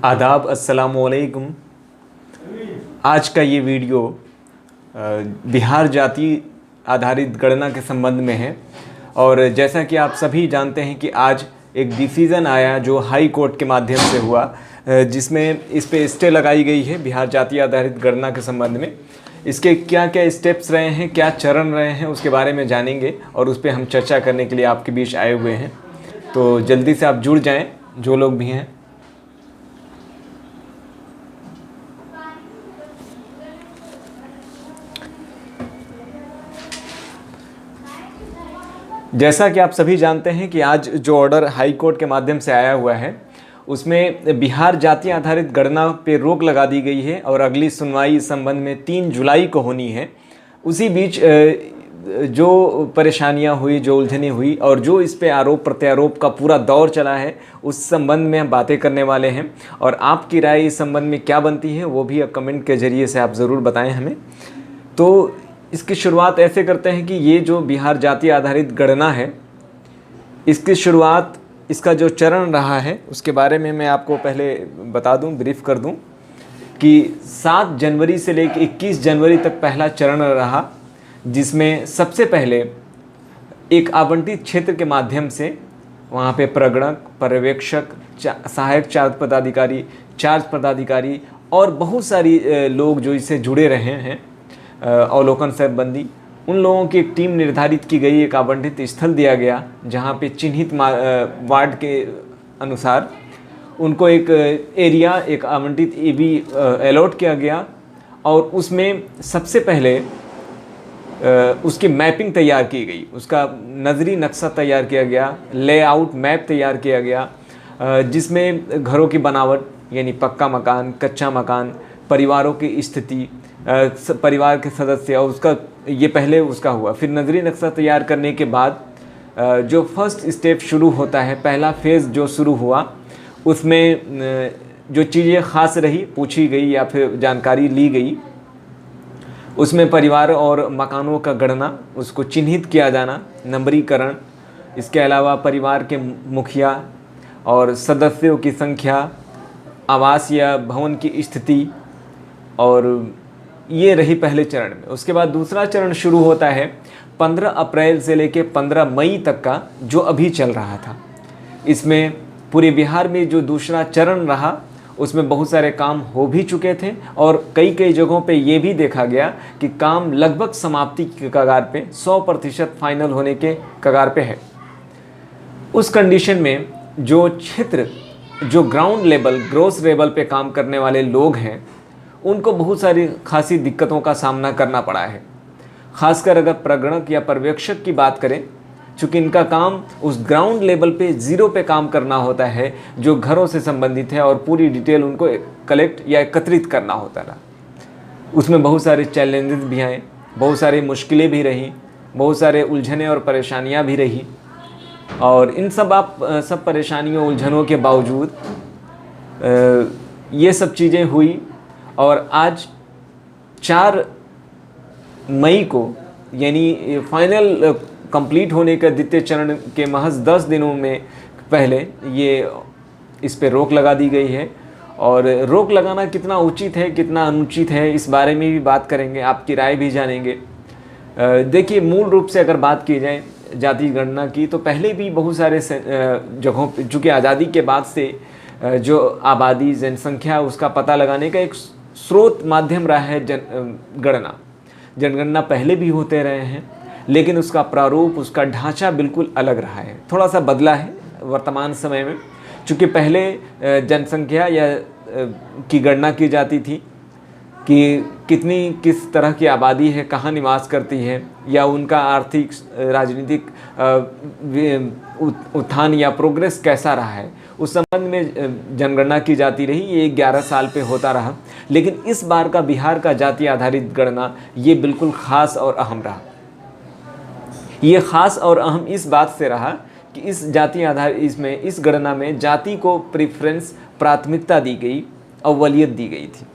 आदाब, अस्सलामुअलैकुम। आज का ये वीडियो बिहार जाति आधारित गणना के संबंध में है। और जैसा कि आप सभी जानते हैं कि आज एक डिसीज़न आया जो हाई कोर्ट के माध्यम से हुआ, जिसमें इस पे स्टे लगाई गई है बिहार जाति आधारित गणना के संबंध में। इसके क्या क्या स्टेप्स रहे हैं, क्या चरण रहे हैं, उसके बारे में जानेंगे और उस पर हम चर्चा करने के लिए आपके बीच आए हुए हैं। तो जल्दी से आप जुड़ जाएं, जो लोग भी हैं। जैसा कि आप सभी जानते हैं कि आज जो ऑर्डर हाई कोर्ट के माध्यम से आया हुआ है, उसमें बिहार जाति आधारित गणना पे रोक लगा दी गई है और अगली सुनवाई इस संबंध में 3 जुलाई को होनी है। उसी बीच जो परेशानियां हुई, जो उलझनें हुई और जो इस पे आरोप प्रत्यारोप का पूरा दौर चला है, उस संबंध में हम बातें करने वाले हैं। और आपकी राय इस संबंध में क्या बनती है वो भी कमेंट के ज़रिए से आप ज़रूर बताएं हमें। तो इसकी शुरुआत ऐसे करते हैं कि ये जो बिहार जाति आधारित गणना है, इसकी शुरुआत, इसका जो चरण रहा है उसके बारे में मैं आपको पहले बता दूं, ब्रीफ कर दूं कि 7 जनवरी से लेकर 21 जनवरी तक पहला चरण रहा, जिसमें सबसे पहले एक आवंटित क्षेत्र के माध्यम से वहाँ पे प्रगणक, पर्यवेक्षक, सहायक चार्ज पदाधिकारी, चार्ज पदाधिकारी और बहुत सारी लोग जो इससे जुड़े रहे हैं, अवलोकन सिब्बंदी, उन लोगों की एक टीम निर्धारित की गई, एक आवंटित स्थल दिया गया जहां पे चिन्हित वार्ड के अनुसार उनको एक एरिया, एक आवंटित एबी अलॉट किया गया। और उसमें सबसे पहले उसकी मैपिंग तैयार की गई, उसका नज़री नक्शा तैयार किया गया, लेआउट मैप तैयार किया गया, जिसमें घरों की बनावट यानी पक्का मकान, कच्चा मकान, परिवारों की स्थिति, परिवार के सदस्य, और उसका ये पहले उसका हुआ। फिर नजरी नक्शा तैयार करने के बाद जो फर्स्ट स्टेप शुरू होता है, पहला फेज़ जो शुरू हुआ, उसमें जो चीज़ें ख़ास रही, पूछी गई या फिर जानकारी ली गई, उसमें परिवार और मकानों का गणना, उसको चिन्हित किया जाना, नंबरीकरण, इसके अलावा परिवार के मुखिया और सदस्यों की संख्या, आवास या भवन की स्थिति, और ये रही पहले चरण में। उसके बाद दूसरा चरण शुरू होता है 15 अप्रैल से लेकर 15 मई तक का, जो अभी चल रहा था। इसमें पूरे बिहार में जो दूसरा चरण रहा, उसमें बहुत सारे काम हो भी चुके थे और कई कई जगहों पे ये भी देखा गया कि काम लगभग समाप्ति के कगार पे, 100% फाइनल होने के कगार पे है। उस कंडीशन में जो क्षेत्र, जो ग्राउंड लेवल, ग्रोस लेवल पे काम करने वाले लोग हैं, उनको बहुत सारी खासी दिक्कतों का सामना करना पड़ा है। खासकर अगर प्रगणक या पर्यवेक्षक की बात करें, चूँकि इनका काम उस ग्राउंड लेवल पे, ज़ीरो पे काम करना होता है, जो घरों से संबंधित है, और पूरी डिटेल उनको कलेक्ट या एकत्रित करना होता है। उसमें बहुत सारे चैलेंजेस भी आए, बहुत सारी मुश्किलें भी रहीं, बहुत सारे उलझनें और परेशानियाँ भी रही। और इन सब परेशानियों, उलझनों के बावजूद ये सब चीज़ें हुई। और आज 4 मई को, यानी फाइनल कंप्लीट होने का द्वितीय चरण के महज 10 दिनों में पहले ये इस पे रोक लगा दी गई है। और रोक लगाना कितना उचित है, कितना अनुचित है, इस बारे में भी बात करेंगे, आपकी राय भी जानेंगे। देखिए, मूल रूप से अगर बात की जाए जाति गणना की, तो पहले भी बहुत सारे जगहों पर, चूँकि आज़ादी के बाद से जो आबादी, जनसंख्या, उसका पता लगाने का एक स्रोत, माध्यम रहा है गणना। जनगणना पहले भी होते रहे हैं, लेकिन उसका प्रारूप, उसका ढांचा बिल्कुल अलग रहा है, थोड़ा सा बदला है वर्तमान समय में। चूँकि पहले जनसंख्या या की गणना की जाती थी कि किस तरह की आबादी है, कहाँ निवास करती है, या उनका आर्थिक, राजनीतिक उत्थान या प्रोग्रेस कैसा रहा है, उस संबंध में जनगणना की जाती रही। ये 11 साल पे होता रहा। लेकिन इस बार का बिहार का जाति आधारित गणना ये बिल्कुल ख़ास और अहम रहा। ये ख़ास और अहम इस बात से रहा कि इस जाति आधारित इस गणना में जाति को प्रेफरेंस, प्राथमिकता दी गई, अव्वलियत दी गई थी।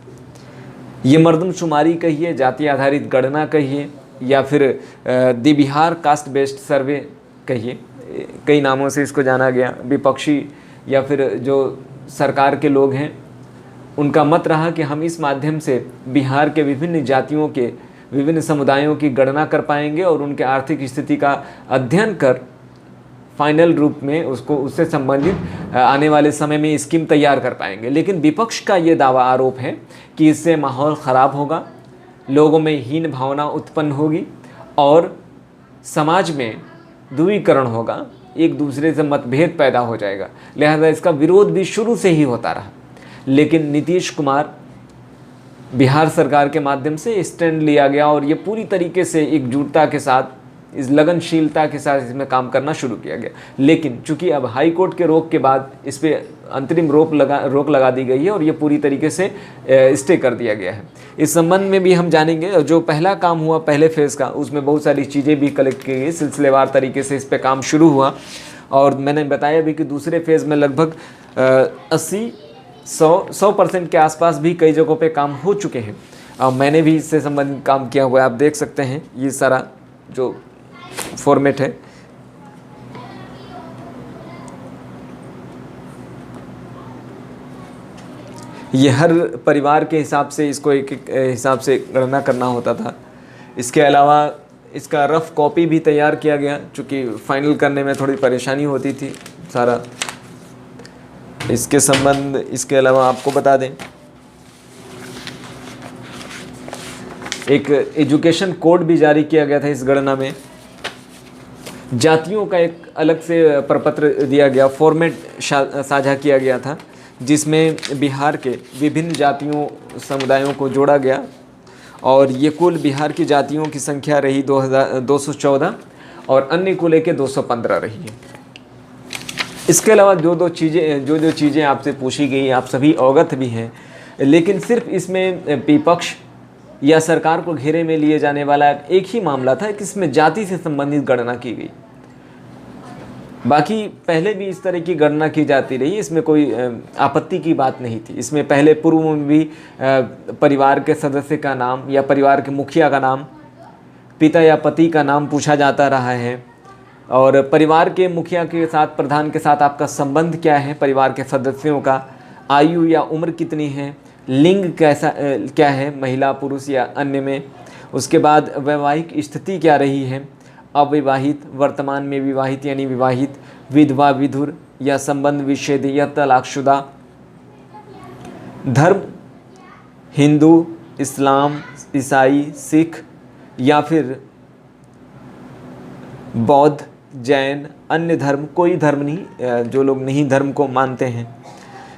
ये मर्दमशुमारी कहिए, जाति आधारित गणना कहिए, या फिर द बिहार कास्ट बेस्ड सर्वे कहिए, कई नामों से इसको जाना गया। विपक्षी या फिर जो सरकार के लोग हैं उनका मत रहा कि हम इस माध्यम से बिहार के विभिन्न जातियों के विभिन्न समुदायों की गणना कर पाएंगे और उनके आर्थिक स्थिति का अध्ययन कर फाइनल रूप में उसको उससे संबंधित आने वाले समय में स्कीम तैयार कर पाएंगे। लेकिन विपक्ष का ये दावा आरोप है कि इससे माहौल ख़राब होगा, लोगों में हीन भावना उत्पन्न होगी और समाज में ध्रुवीकरण होगा, एक दूसरे से मतभेद पैदा हो जाएगा। लिहाजा इसका विरोध भी शुरू से ही होता रहा। लेकिन नीतीश कुमार बिहार सरकार के माध्यम से स्टैंड लिया गया और ये पूरी तरीके से एकजुटता के साथ, इस लगनशीलता के साथ इसमें काम करना शुरू किया गया। लेकिन चूंकि अब हाई कोर्ट के रोक के बाद इस पर अंतरिम रोक लगा दी गई है और ये पूरी तरीके से स्टे कर दिया गया है। इस संबंध में भी हम जानेंगे। जो पहला काम हुआ पहले फेज़ का, उसमें बहुत सारी चीज़ें भी कलेक्ट की गई, सिलसिलेवार तरीके से इस पर काम शुरू हुआ। और मैंने बताया भी कि दूसरे फेज़ में लगभग 80-100% के आसपास भी कई जगहों पे काम हो चुके हैं। मैंने भी इससे संबंधित काम किया हुआ है। आप देख सकते हैं ये सारा जो फॉर्मेट है। ये हर परिवार के हिसाब से इसको एक हिसाब से गणना करना होता था। इसके अलावा इसका रफ कॉपी भी तैयार किया गया, चूँकि फाइनल करने में थोड़ी परेशानी होती थी सारा। इसके संबंध इसके अलावा आपको बता दें, एक एजुकेशन कोड भी जारी किया गया था इस गणना में। जातियों का एक अलग से प्रपत्र दिया गया, फॉर्मेट साझा किया गया था, जिसमें बिहार के विभिन्न जातियों समुदायों को जोड़ा गया और ये कुल बिहार की जातियों की संख्या रही 214 और अन्य को लेके 215 रही है। इसके अलावा जो चीज़ें आपसे पूछी गई आप सभी अवगत भी हैं, लेकिन सिर्फ इसमें विपक्ष या सरकार को घेरे में लिए जाने वाला एक ही मामला था कि इसमें जाति से संबंधित गणना की गई। बाकी पहले भी इस तरह की गणना की जाती रही, इसमें कोई आपत्ति की बात नहीं थी। इसमें पहले पूर्व में भी परिवार के सदस्य का नाम या परिवार के मुखिया का नाम, पिता या पति का नाम पूछा जाता रहा है और परिवार के मुखिया के साथ, प्रधान के साथ आपका संबंध क्या है, परिवार के सदस्यों का आयु या उम्र कितनी है, लिंग कैसा क्या है, महिला पुरुष या अन्य में। उसके बाद वैवाहिक स्थिति क्या रही है, अविवाहित, वर्तमान में विवाहित यानी विवाहित, विधवा, विधुर या संबंध विच्छेद या तलाकशुदा, धर्म हिंदू, इस्लाम, ईसाई, सिख या फिर बौद्ध, जैन, अन्य धर्म, कोई धर्म नहीं, जो लोग नहीं धर्म को मानते हैं।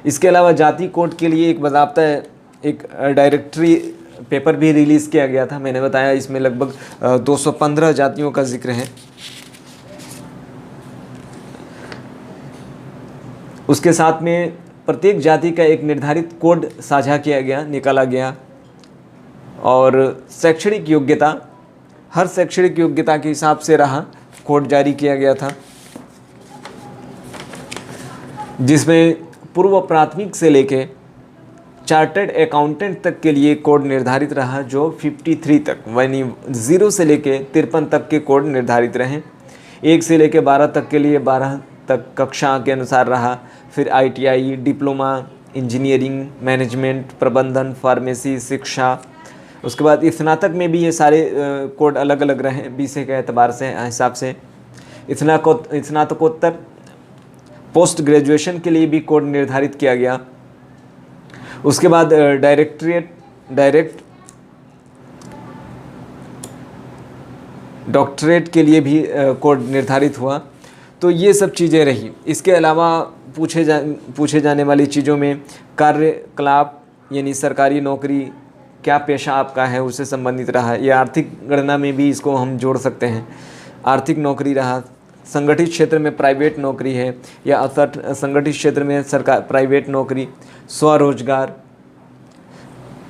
इसके अलावा जाति कोड के लिए एक बाकायदा एक डायरेक्टरी पेपर भी रिलीज़ किया गया था। मैंने बताया इसमें लगभग 215 जातियों का जिक्र है। उसके साथ में प्रत्येक जाति का एक निर्धारित कोड साझा किया गया, निकाला गया और शैक्षणिक योग्यता, हर शैक्षणिक योग्यता के हिसाब से रहा कोड जारी किया गया था, जिसमें पूर्व प्राथमिक से लेके चार्टर्ड अकाउंटेंट तक के लिए कोड निर्धारित रहा, जो 53 तक यानी 0 से लेके 53 तक के कोड निर्धारित रहे। 1 से लेके 12 तक के लिए 12 तक कक्षा के अनुसार रहा। फिर ITI, डिप्लोमा, इंजीनियरिंग, मैनेजमेंट, प्रबंधन, फार्मेसी, शिक्षा। उसके बाद स्नातक में भी ये सारे कोड अलग अलग रहे विषय के एतबार से हिसाब से। स्नातकोत्तर, पोस्ट ग्रेजुएशन के लिए भी कोड निर्धारित किया गया। उसके बाद डॉक्टरेट के लिए भी कोड निर्धारित हुआ। तो ये सब चीज़ें रही। इसके अलावा पूछे जाने वाली चीज़ों में कार्यकलाप यानी सरकारी नौकरी, क्या पेशा आपका है, उससे संबंधित रहा। ये आर्थिक गणना में भी इसको हम जोड़ सकते हैं। आर्थिक नौकरी रहा, संगठित क्षेत्र में प्राइवेट नौकरी है या असंगठित क्षेत्र में सरकार प्राइवेट नौकरी, स्वरोजगार,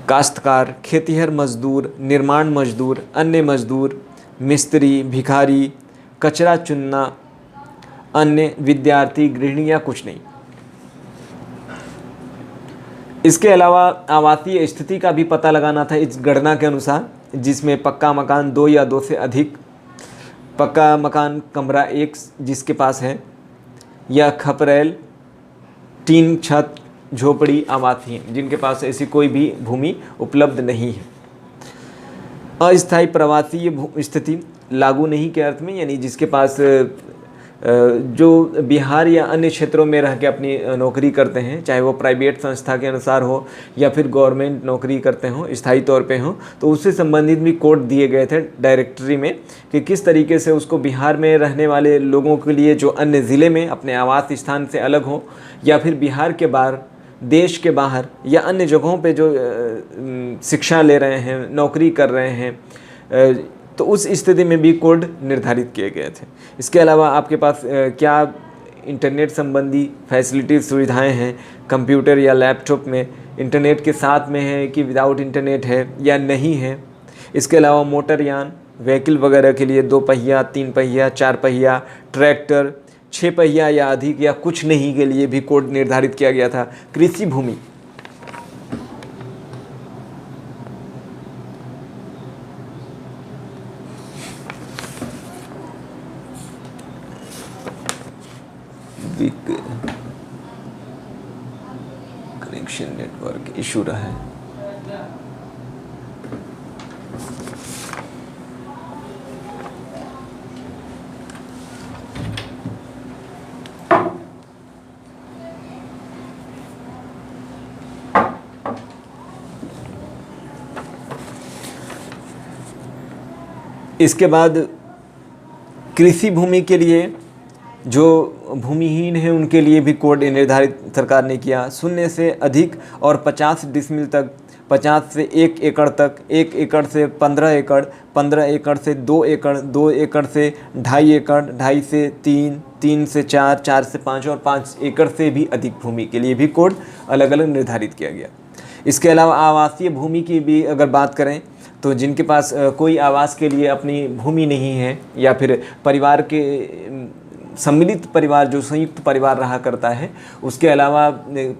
काश्तकार, खेतीहर मजदूर, निर्माण मजदूर, अन्य मजदूर, मिस्त्री, भिखारी, कचरा चुनना, अन्य, विद्यार्थी, गृहिणी या कुछ नहीं। इसके अलावा आवासीय स्थिति का भी पता लगाना था इस गणना के अनुसार, जिसमें पक्का मकान 2 या 2 से अधिक, पक्का मकान कमरा 1 जिसके पास है, या खपरेल, टीन छत झोपड़ी आवासी हैं, जिनके पास ऐसी कोई भी भूमि उपलब्ध नहीं है। अस्थायी प्रवासी स्थिति लागू नहीं के अर्थ में, यानी जिसके पास जो बिहार या अन्य क्षेत्रों में रह के अपनी नौकरी करते हैं, चाहे वो प्राइवेट संस्था के अनुसार हो या फिर गवर्नमेंट नौकरी करते हों, स्थायी तौर पे हों, तो उससे संबंधित भी कोड दिए गए थे डायरेक्टरी में कि किस तरीके से उसको बिहार में रहने वाले लोगों के लिए जो अन्य ज़िले में अपने आवास स्थान से अलग हो या फिर बिहार के बाहर, देश के बाहर या अन्य जगहों पे जो शिक्षा ले रहे हैं, नौकरी कर रहे हैं, तो उस स्थिति में भी कोड निर्धारित किए गए थे। इसके अलावा आपके पास क्या इंटरनेट संबंधी फैसिलिटी सुविधाएं हैं, कंप्यूटर या लैपटॉप में इंटरनेट के साथ में है कि विदाउट इंटरनेट है या नहीं है। इसके अलावा मोटरयान, व्हीकल वगैरह के लिए 2 पहिया, 3 पहिया, 4 पहिया, ट्रैक्टर, 6 पहिया या अधिक या कुछ नहीं के लिए भी कोड निर्धारित किया गया था। कृषि भूमि, कनेक्शन नेटवर्क इशू रहा है। इसके बाद कृषि भूमि के लिए जो भूमिहीन है उनके लिए भी कोड निर्धारित सरकार ने किया। 0 से अधिक और 50 डिसमिल तक, 50 से 1 एकड़ तक, 1 एकड़ से 15 एकड़, 15 एकड़ से 2 एकड़, 2 एकड़ से 2.5 एकड़, 2.5 से 3, 3 से 4, 4 से 5 और 5 एकड़ से भी अधिक भूमि के लिए भी कोड अलग अलग निर्धारित किया गया। इसके अलावा आवासीय भूमि की भी अगर बात करें तो जिनके पास कोई आवास के लिए अपनी भूमि नहीं है या फिर परिवार के सम्मिलित परिवार जो संयुक्त परिवार रहा करता है, उसके अलावा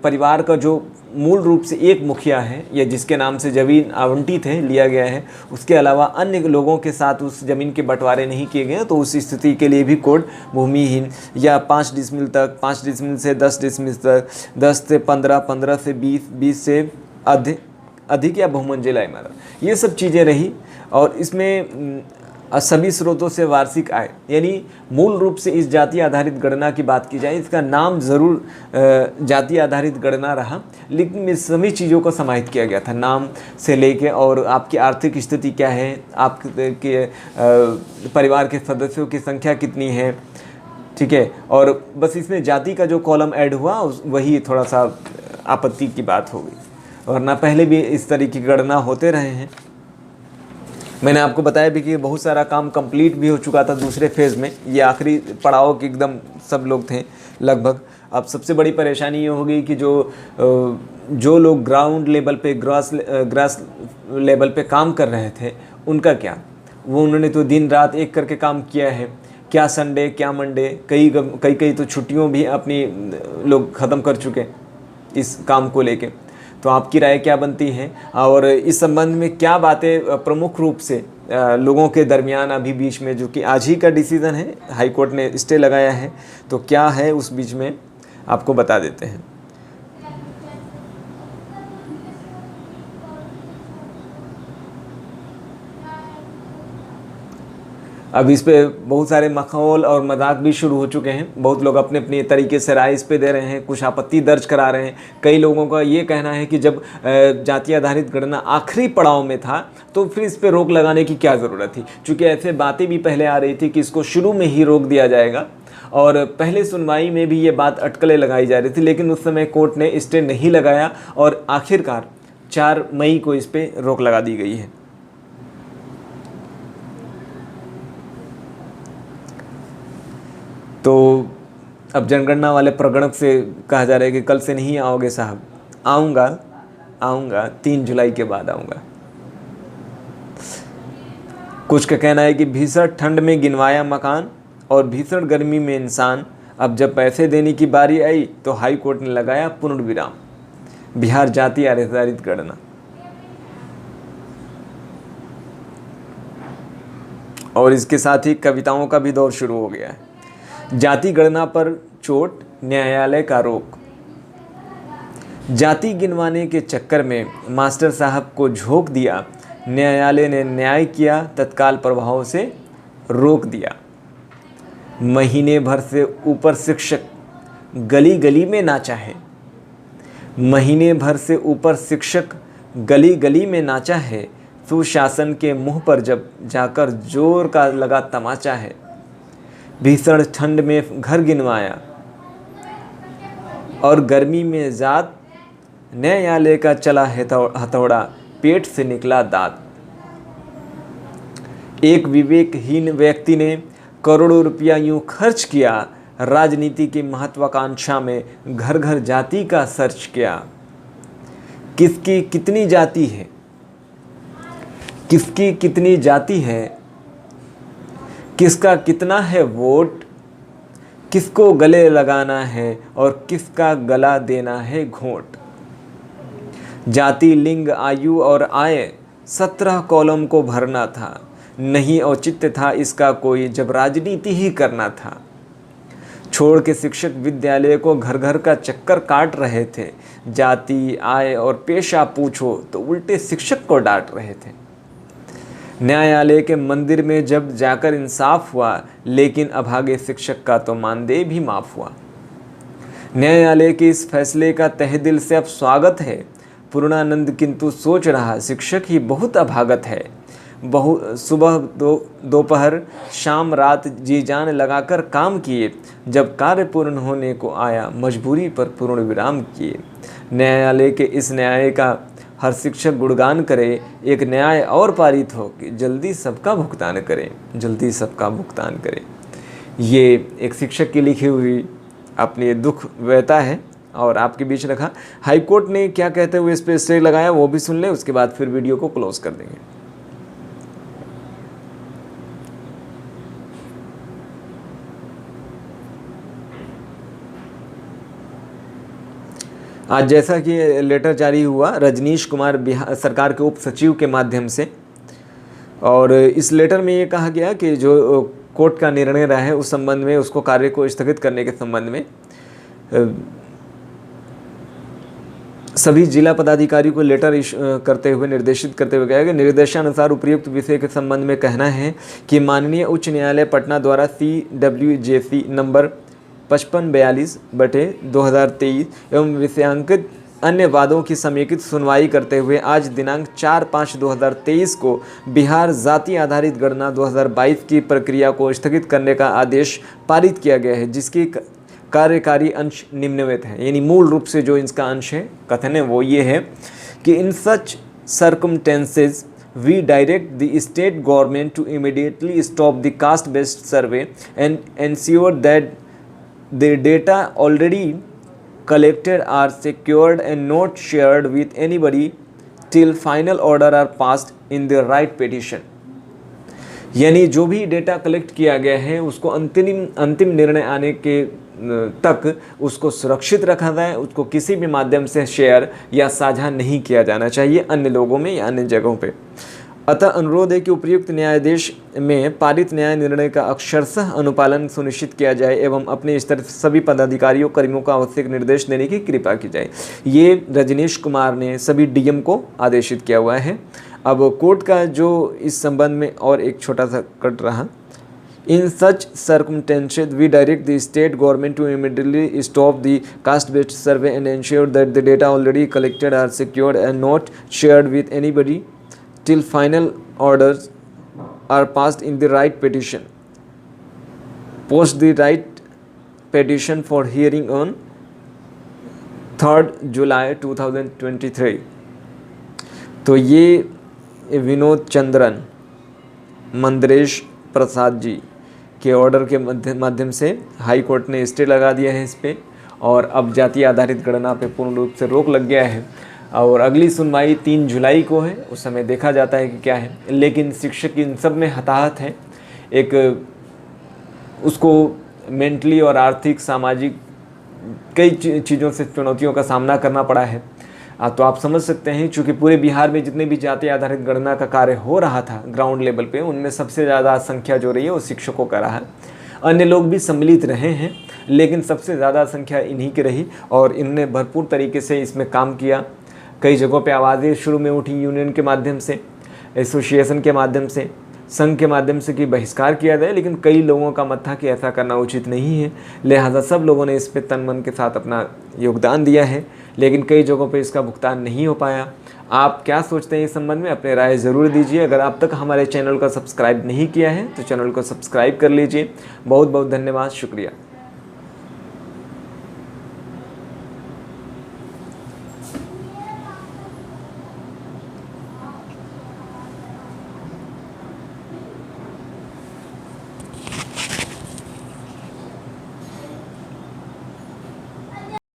परिवार का जो मूल रूप से एक मुखिया है या जिसके नाम से ज़मीन आवंटित है, लिया गया है, उसके अलावा अन्य लोगों के साथ उस ज़मीन के बंटवारे नहीं किए गए, तो उस स्थिति के लिए भी कोड भूमिहीन या 5 डिसमिल तक, 5 डिसमिल से 10 डिसमिल तक, 10 से 15, 15 से 20, 20 से अधिक या बहुमंजिला इमारत, ये सब चीज़ें रही। और इसमें सभी स्रोतों से वार्षिक आय, यानी मूल रूप से इस जाति आधारित गणना की बात की जाए, इसका नाम ज़रूर जाति आधारित गणना रहा, लेकिन इस सभी चीज़ों को समाहित किया गया था, नाम से लेके और आपकी आर्थिक स्थिति क्या है, आपके परिवार के सदस्यों की संख्या कितनी है, ठीक है। और बस इसमें जाति का जो कॉलम ऐड हुआ वही थोड़ा सा आपत्ति की बात हो गई, वरना पहले भी इस तरीके की गणना होते रहे हैं। मैंने आपको बताया भी कि बहुत सारा काम कंप्लीट भी हो चुका था दूसरे फेज़ में, ये आखिरी पड़ाव के एकदम सब लोग थे लगभग। अब सबसे बड़ी परेशानी ये हो गई कि जो लोग ग्राउंड लेवल पे ग्रास लेवल पे काम कर रहे थे उनका क्या, वो उन्होंने तो दिन रात एक करके काम किया है, क्या संडे क्या मंडे, कई तो छुट्टियों भी अपनी लोग ख़त्म कर चुके इस काम को लेके। तो आपकी राय क्या बनती है और इस संबंध में क्या बातें प्रमुख रूप से लोगों के दरमियान अभी बीच में, जो कि आज ही का डिसीज़न है, हाई कोर्ट ने स्टे लगाया है, तो क्या है उस बीच में आपको बता देते हैं। अब इस पे बहुत सारे मखौल और मजाक भी शुरू हो चुके हैं, बहुत लोग अपने अपने तरीके से राय इस पे दे रहे हैं, कुछ आपत्ति दर्ज करा रहे हैं। कई लोगों का ये कहना है कि जब जाति आधारित गणना आखिरी पड़ाव में था तो फिर इस पे रोक लगाने की क्या ज़रूरत थी, क्योंकि ऐसे बातें भी पहले आ रही थी कि इसको शुरू में ही रोक दिया जाएगा, और पहले सुनवाई में भी ये बात अटकलें लगाई जा रही थी, लेकिन उस समय कोर्ट ने स्टे नहीं लगाया और आखिरकार 4 मई को इस पर रोक लगा दी गई है। तो अब जनगणना वाले प्रगणक से कहा जा रहा है कि कल से नहीं आओगे साहब। आऊँगा 3 जुलाई के बाद आऊँगा। कुछ का कहना है कि भीषण ठंड में गिनवाया मकान और भीषण गर्मी में इंसान, अब जब पैसे देने की बारी आई तो हाई कोर्ट ने लगाया पूर्णविराम, बिहार जाति आधारित गणना। और इसके साथ ही कविताओं का भी दौर शुरू हो गया है। जाति गणना पर चोट, न्यायालय का रोक। जाति गिनवाने के चक्कर में मास्टर साहब को झोंक दिया, न्यायालय ने न्याय किया, तत्काल प्रभाव से रोक दिया। महीने भर से ऊपर शिक्षक गली गली में नाचा है। महीने भर से ऊपर शिक्षक गली गली में नाचा है। सुशासन के मुंह पर जब जाकर जोर का लगा तमाचा है। भीषण ठंड में घर गिनवाया और गर्मी में जात, न्यायालय का चला हथौड़ा, पेट से निकला दांत। एक विवेकहीन व्यक्ति ने करोड़ों रुपया यूं खर्च किया, राजनीति की महत्वाकांक्षा में घर घर जाति का सर्च किया। किसकी कितनी जाति है, किसकी कितनी जाति है, किसका कितना है वोट, किसको गले लगाना है और किसका गला देना है घोंट। जाति, लिंग, आयु और आय 17 कॉलम को भरना था। नहीं औचित्य था इसका कोई जब राजनीति ही करना था। छोड़ के शिक्षक विद्यालय को घर घर का चक्कर काट रहे थे। जाति, आय और पेशा पूछो तो उल्टे शिक्षक को डांट रहे थे। न्यायालय के मंदिर में जब जाकर इंसाफ हुआ, लेकिन अभागे शिक्षक का तो मानदेय भी माफ हुआ। न्यायालय के इस फैसले का तहे दिल से अब स्वागत है। पूर्णानंद किंतु सोच रहा, शिक्षक ही बहुत अभागत है। सुबह दोपहर शाम रात जी जान लगाकर काम किए, जब कार्य पूर्ण होने को आया मजबूरी पर पूर्ण विराम किए। न्यायालय के इस न्याय का हर शिक्षक गुणगान करे, एक न्याय और पारित हो कि जल्दी सबका भुगतान करे, जल्दी सबका भुगतान करे। ये एक शिक्षक की लिखी हुई अपनी दुख व्यथा है और आपके बीच रखा। हाईकोर्ट ने क्या कहते हुए इस पर स्टे लगाया वो भी सुन लें, उसके बाद फिर वीडियो को क्लोज कर देंगे। आज जैसा कि लेटर जारी हुआ रजनीश कुमार बिहार सरकार के उप सचिव के माध्यम से, और इस लेटर में ये कहा गया कि जो कोर्ट का निर्णय रहा है उस संबंध में, उसको कार्य को स्थगित करने के संबंध में सभी जिला पदाधिकारी को लेटर करते हुए निर्देशित करते हुए गया कि निर्देशानुसार उपयुक्त विषय के संबंध में कहना है कि माननीय उच्च न्यायालय पटना द्वारा CWJC नंबर 5542/2023 एवं विषयांकित अन्य वादों की समेकित सुनवाई करते हुए आज दिनांक 4/5/2023 को बिहार जाति आधारित गणना 2022 की प्रक्रिया को स्थगित करने का आदेश पारित किया गया है, जिसकी कार्यकारी अंश निम्नलिखित है। यानी मूल रूप से जो इसका अंश है, कथन है, वो ये है कि इन सच circumstances we direct the state government to immediately stop the caste based survey and ensure that the data already collected are secured and not shared with anybody till final order are passed in the right petition। यानी जो भी data collect किया गया है उसको अंतिम निर्णय आने के तक उसको सुरक्षित रखा जाए, उसको किसी भी माध्यम से शेयर या साझा नहीं किया जाना चाहिए अन्य लोगों में या अन्य जगहों पे। अतः अनुरोध है कि उपयुक्त न्यायाधीश में पारित न्याय निर्णय का अक्षरशः अनुपालन सुनिश्चित किया जाए एवं अपने स्तर सभी पदाधिकारियों कर्मियों को आवश्यक निर्देश देने की कृपा की जाए। ये रजनीश कुमार ने सभी डीएम को आदेशित किया हुआ है। अब कोर्ट का जो इस संबंध में और एक छोटा सा कट रहा, इन सच circumstances we direct the state government to immediately stop the caste based survey and ensure that the data already collected are secured and not shared with anybody till final orders are passed in the right petition। Post the right petition for hearing on 3rd July 2023। तो ये विनोद चंद्रन मंदरेश प्रसाद जी के order के माध्यम से high court ने stay लगा दिया है इस पे, और अब जाति आधारित गणना पे पूर्ण रूप से रोक लग गया है और अगली सुनवाई 3 जुलाई को है। उस समय देखा जाता है कि क्या है, लेकिन शिक्षक इन सब में हताहत है। एक उसको मेंटली और आर्थिक सामाजिक कई चीज़ों से चुनौतियों का सामना करना पड़ा है। तो आप समझ सकते हैं, चूँकि पूरे बिहार में जितने भी जाति आधारित गणना का कार्य हो रहा था ग्राउंड लेवल पे, उनमें सबसे ज़्यादा संख्या जो रही है वो शिक्षकों का रहा। अन्य लोग भी सम्मिलित रहे हैं, लेकिन सबसे ज़्यादा संख्या इन्हीं की रही और इन्होंने भरपूर तरीके से इसमें काम किया। कई जगहों पे आवाज़ें शुरू में उठी यूनियन के माध्यम से, एसोसिएशन के माध्यम से, संघ के माध्यम से कि बहिष्कार किया जाए, लेकिन कई लोगों का मत था कि ऐसा करना उचित नहीं है। लिहाजा सब लोगों ने इस पे तन मन के साथ अपना योगदान दिया है, लेकिन कई जगहों पे इसका भुगतान नहीं हो पाया। आप क्या सोचते हैं इस संबंध में? अपने राय ज़रूर दीजिए। अगर आप तक हमारे चैनल को सब्सक्राइब नहीं किया है तो चैनल को सब्सक्राइब कर लीजिए। बहुत बहुत धन्यवाद, शुक्रिया।